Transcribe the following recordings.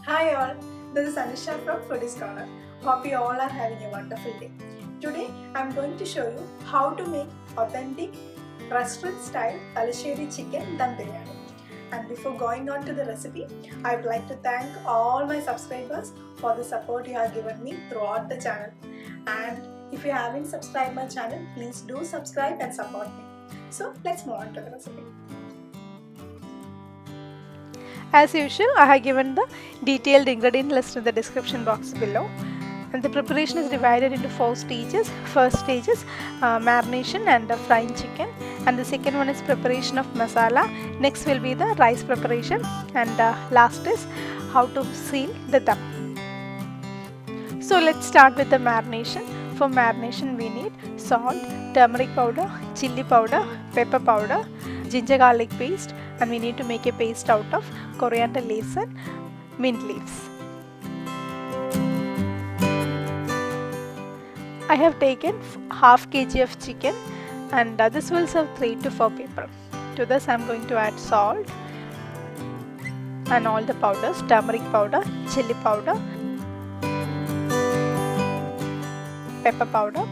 Hi all, this is Anisha from Foodies Corner. Hope you all are having a wonderful day. Today I am going to show you how to make authentic restaurant style Thalassery chicken dum biryani. And before going on to the recipe, I would like to thank all my subscribers for the support you have given me throughout the channel. And if you haven't subscribed my channel, please do subscribe and support me. So let's move on to the recipe. As usual, I have given the detailed ingredient list in the description box below. And the preparation is divided into 4 stages. First stage is marination and frying chicken, and the second one is preparation of masala. Next will be the rice preparation, and last is how to seal the dum. So let's start with the marination. For marination we need salt, turmeric powder, chilli powder, pepper powder, ginger garlic paste, and we need to make a paste out of coriander leaves and mint leaves. I have taken half kg of chicken, and this will serve 3 to 4 people. To this I am going to add salt and all the powders, turmeric powder, chilli powder, pepper powder,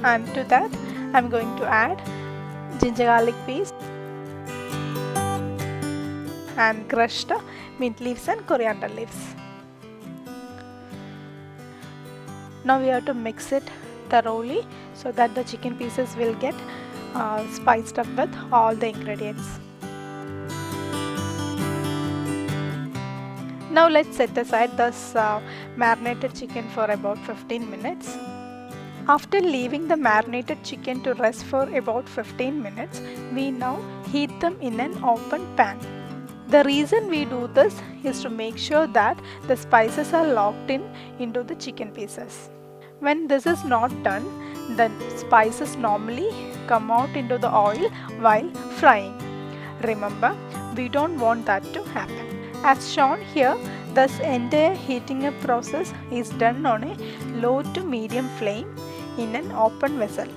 and to that I am going to add ginger garlic paste and crushed mint leaves and coriander leaves. Now we have to mix it thoroughly so that the chicken pieces will get spiced up with all the ingredients. Now let's set aside this marinated chicken for about 15 minutes. After leaving the marinated chicken to rest for about 15 minutes, we now heat them in an open pan. The reason we do this is to make sure that the spices are locked into the chicken pieces. When this is not done, the spices normally come out into the oil while frying. Remember, we don't want that to happen. As shown here, this entire heating up process is done on a low to medium flame in an open vessel.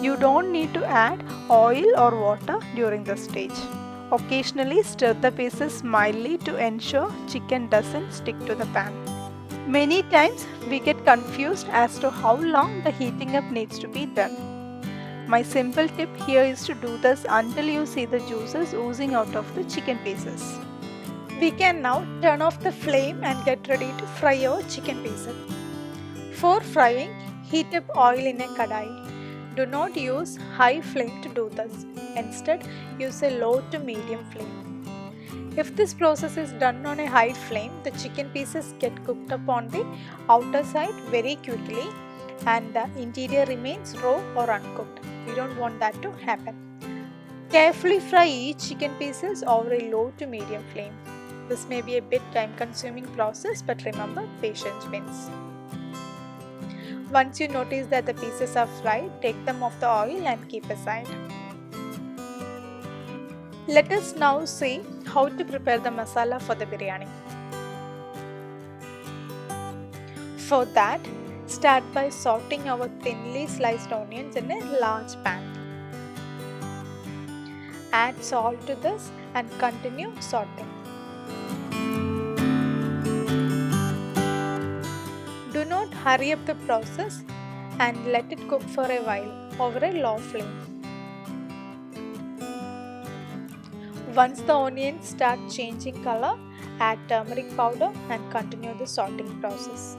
You don't need to add oil or water during this stage. Occasionally stir the pieces mildly to ensure chicken doesn't stick to the pan. Many times we get confused as to how long the heating up needs to be done. My simple tip here is to do this until you see the juices oozing out of the chicken pieces. We can now turn off the flame and get ready to fry our chicken pieces. For frying, heat up oil in a kadai. Do not use high flame to do this. Instead, use a low to medium flame. If this process is done on a high flame, the chicken pieces get cooked up on the outer side very quickly and the interior remains raw or uncooked. We don't want that to happen. Carefully fry each chicken pieces over a low to medium flame. This may be a bit time consuming process, but remember, patience wins. Once you notice that the pieces are fried, take them off the oil and keep aside. Let us now see how to prepare the masala for the biryani. For that, start by sauteing our thinly sliced onions in a large pan. Add salt to this and continue sauteing. Do not hurry up the process and let it cook for a while over a low flame. Once the onions start changing color, add turmeric powder and continue the sauteing process.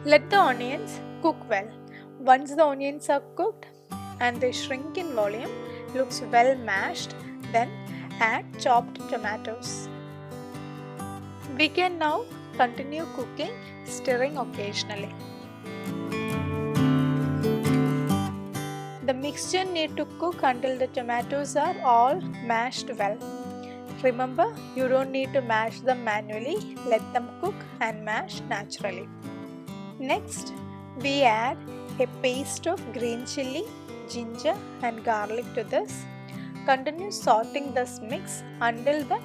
Let the onions cook well. Once the onions are cooked and they shrink in volume, looks well mashed, then add chopped tomatoes. We can now continue cooking, stirring occasionally. The mixture need to cook until the tomatoes are all mashed well. Remember, you don't need to mash them manually, let them cook and mash naturally. Next, we add a paste of green chilli, ginger and garlic to this. Continue sauteing this mix until the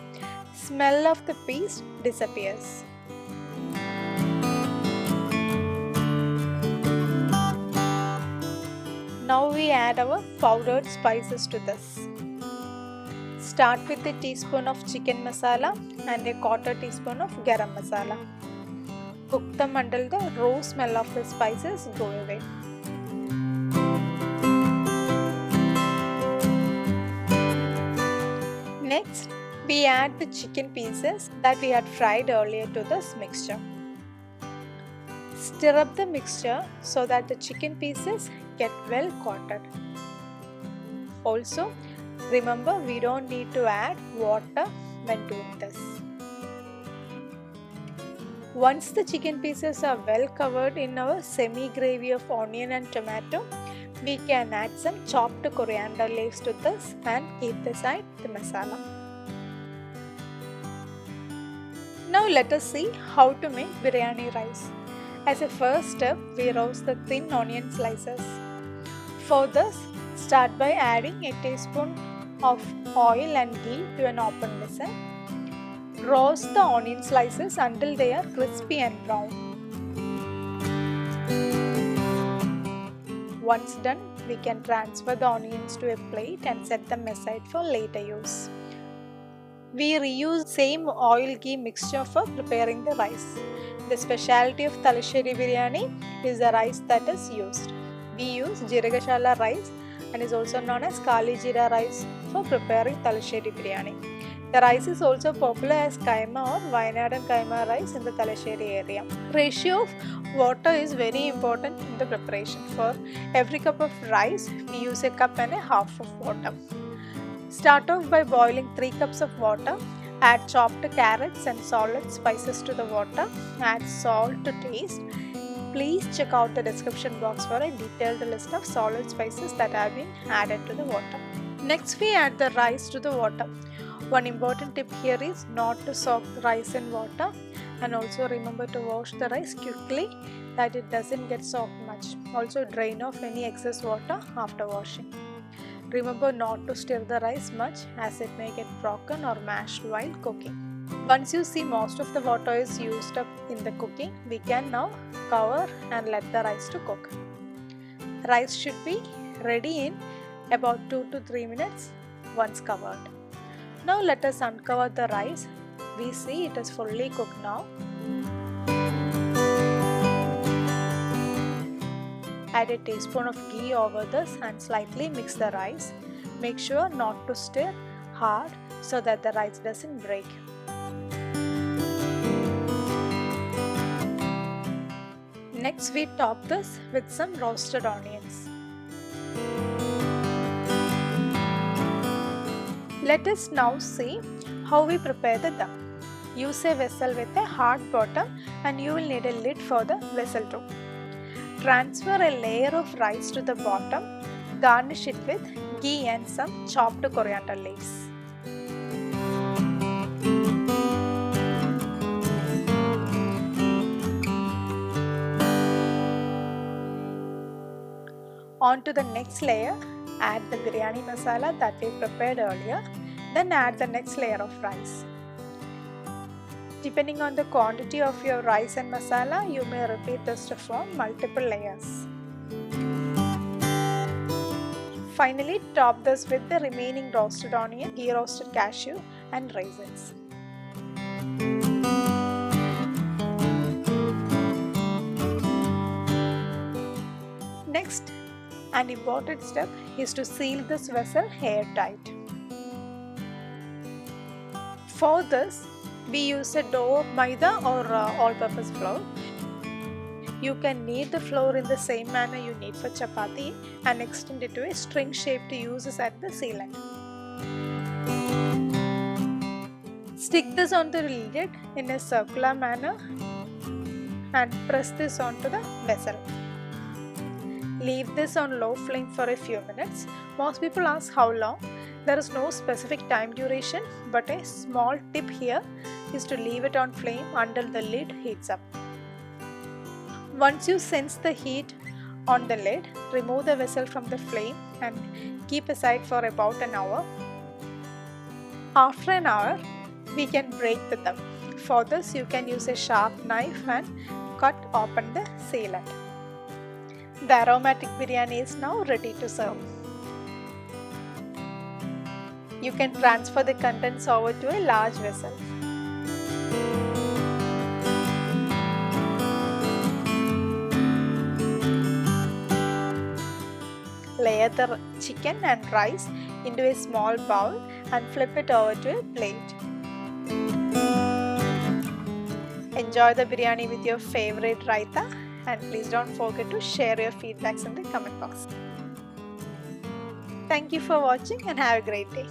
smell of the paste disappears. Now we add our powdered spices to this. Start with a teaspoon of chicken masala and a quarter teaspoon of garam masala. Cook them until the raw smell of the spices go away. Next, we add the chicken pieces that we had fried earlier to this mixture. Stir up the mixture so that the chicken pieces get well coated. Also, remember we don't need to add water when doing this. Once the chicken pieces are well covered in our semi-gravy of onion and tomato, we can add some chopped coriander leaves to this and keep aside the masala. Now let us see how to make biryani rice. As a first step, we roast the thin onion slices. For this, start by adding a teaspoon of oil and ghee to an open vessel. Roast the onion slices until they are crispy and brown. Once done, we can transfer the onions to a plate and set them aside for later use. We reuse same oil ghee mixture for preparing the rice. The specialty of Thalassery biryani is the rice that is used. We use Jeeragashala rice and is also known as Kali Jeera rice for preparing Thalassery biryani. The rice is also popular as kaima or Wayanad and kaima rice in the Thalassery area. Ratio of water is very important in the preparation. For every cup of rice, we use a cup and a half of water. Start off by boiling 3 cups of water. Add chopped carrots and solid spices to the water. Add salt to taste. Please check out the description box for a detailed list of solid spices that have been added to the water. Next, we add the rice to the water. One important tip here is not to soak the rice in water, and also remember to wash the rice quickly that it doesn't get soaked much. Also drain off any excess water after washing. Remember not to stir the rice much as it may get broken or mashed while cooking. Once you see most of the water is used up in the cooking, we can now cover and let the rice to cook. Rice should be ready in about 2 to 3 minutes once covered. Now let us uncover the rice. We see it is fully cooked now. Add a teaspoon of ghee over this and slightly mix the rice. Make sure not to stir hard so that the rice doesn't break. Next, we top this with some roasted onions. Let us now see how we prepare the dum. Use a vessel with a hard bottom and you will need a lid for the vessel too. Transfer a layer of rice to the bottom. Garnish it with ghee and some chopped coriander leaves. On to the next layer, add the biryani masala that we prepared earlier. Then add the next layer of rice. Depending on the quantity of your rice and masala, you may repeat this to form multiple layers. Finally, top this with the remaining roasted onion, ghee roasted cashew and raisins. Next, an important step is to seal this vessel airtight. For this, we use a dough of maida or all-purpose flour. You can knead the flour in the same manner you knead for chapati and extend it to a string shape to use this at the sealant. Stick this onto the lid in a circular manner and press this onto the vessel. Leave this on low flame for a few minutes. Most people ask how long. There is no specific time duration, but a small tip here is to leave it on flame until the lid heats up. Once you sense the heat on the lid, remove the vessel from the flame and keep aside for about an hour. After an hour, we can break the dum. For this, you can use a sharp knife and cut open the sealant. The aromatic biryani is now ready to serve. You can transfer the contents over to a large vessel. Layer the chicken and rice into a small bowl and flip it over to a plate. Enjoy the biryani with your favorite raita, and please don't forget to share your feedbacks in the comment box. Thank you for watching and have a great day.